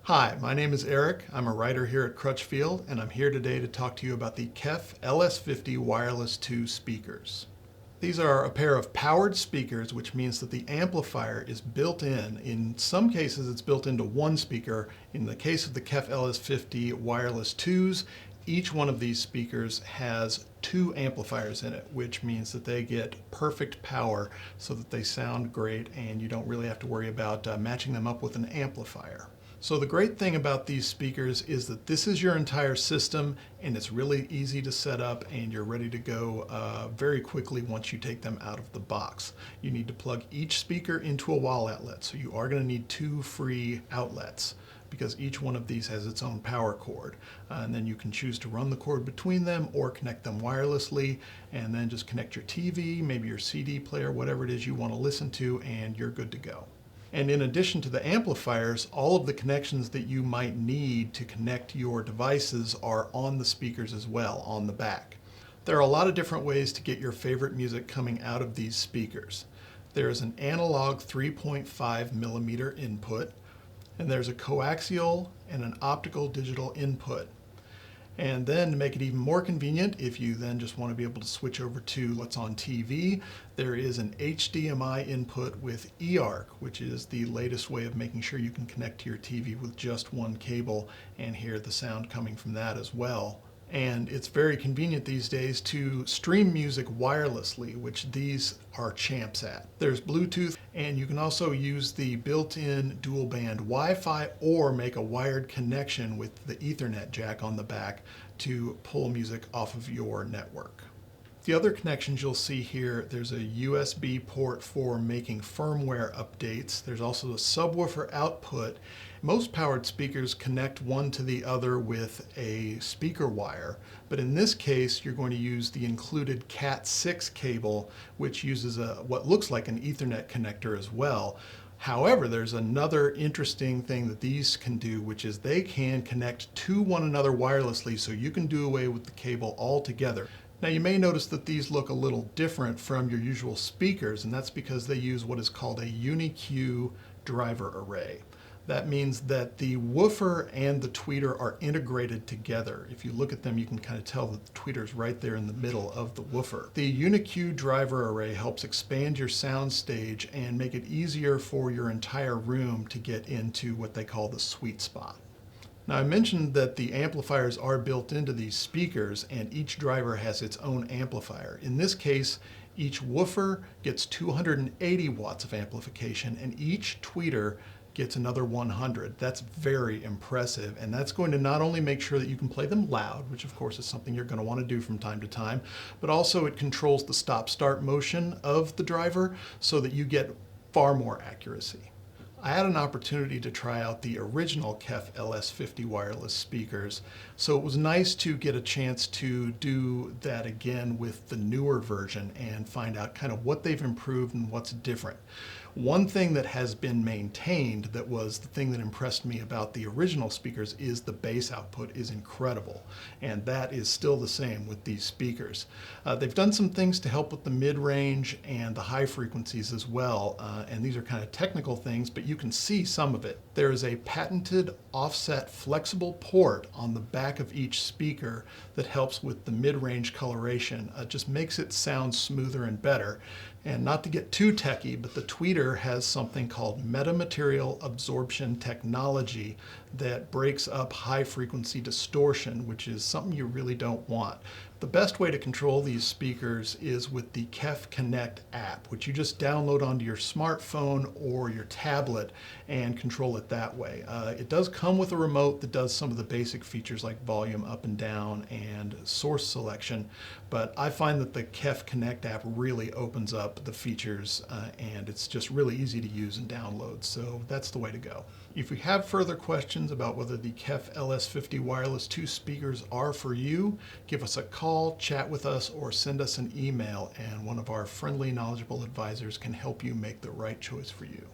Hi, my name is Eric. I'm a writer here at Crutchfield, and I'm here today to talk to you about the KEF LS50 Wireless II speakers. These are a pair of powered speakers, which means that the amplifier is built in. In some cases, it's built into one speaker. In the case of the KEF LS50 Wireless IIs, each one of these speakers has two amplifiers in it, which means that they get perfect power so that they sound great and you don't really have to worry about matching them up with an amplifier. So the great thing about these speakers is that this is your entire system and it's really easy to set up and you're ready to go very quickly once you take them out of the box. You need to plug each speaker into a wall outlet, so you are going to need two free outlets because each one of these has its own power cord. And then you can choose to run the cord between them or connect them wirelessly, and then just connect your TV, maybe your CD player, whatever it is you want to listen to, and you're good to go. And in addition to the amplifiers, all of the connections that you might need to connect your devices are on the speakers as well, on the back. There are a lot of different ways to get your favorite music coming out of these speakers. There's an analog 3.5 millimeter input, and there's a coaxial and an optical digital input. And then to make it even more convenient, if you then just want to be able to switch over to what's on TV, there is an HDMI input with eARC, which is the latest way of making sure you can connect to your TV with just one cable and hear the sound coming from that as well. And it's very convenient these days to stream music wirelessly, which these are champs at. There's Bluetooth, and you can also use the built-in dual band Wi-Fi or make a wired connection with the Ethernet jack on the back to pull music off of your network. The other connections you'll see here, there's a USB port for making firmware updates. There's also a subwoofer output. Most powered speakers connect one to the other with a speaker wire, but in this case you're going to use the included Cat6 cable, which uses what looks like an Ethernet connector as well. However, there's another interesting thing that these can do, which is they can connect to one another wirelessly, so you can do away with the cable altogether. Now you may notice that these look a little different from your usual speakers, and that's because they use what is called a Uni-Q driver array. That means that the woofer and the tweeter are integrated together. If you look at them, you can kind of tell that the tweeter is right there in the middle of the woofer. The Uni-Q driver array helps expand your sound stage and make it easier for your entire room to get into what they call the sweet spot. Now I mentioned that the amplifiers are built into these speakers and each driver has its own amplifier. In this case, each woofer gets 280 watts of amplification and each tweeter gets another 100. That's very impressive, and that's going to not only make sure that you can play them loud, which of course is something you're going to want to do from time to time, but also it controls the stop-start motion of the driver so that you get far more accuracy. I had an opportunity to try out the original KEF LS50 wireless speakers, so it was nice to get a chance to do that again with the newer version and find out kind of what they've improved and what's different. One thing that has been maintained that was the thing that impressed me about the original speakers is the bass output is incredible, and that is still the same with these speakers. They've done some things to help with the mid-range and the high frequencies as well, and these are kind of technical things, but you can see some of it. There is a patented offset flexible port on the back of each speaker that helps with the mid-range coloration. It just makes it sound smoother and better. And not to get too techy, but the tweeter has something called metamaterial absorption technology that breaks up high frequency distortion, which is something you really don't want. The best way to control these speakers is with the KEF Connect app, which you just download onto your smartphone or your tablet and control it that way. It does come with a remote that does some of the basic features like volume up and down and source selection, but I find that the KEF Connect app really opens up the features and it's just really easy to use and download, so that's the way to go. If you have further questions about whether the KEF LS50 Wireless II speakers are for you, give us a call, chat with us, or send us an email, and one of our friendly, knowledgeable advisors can help you make the right choice for you.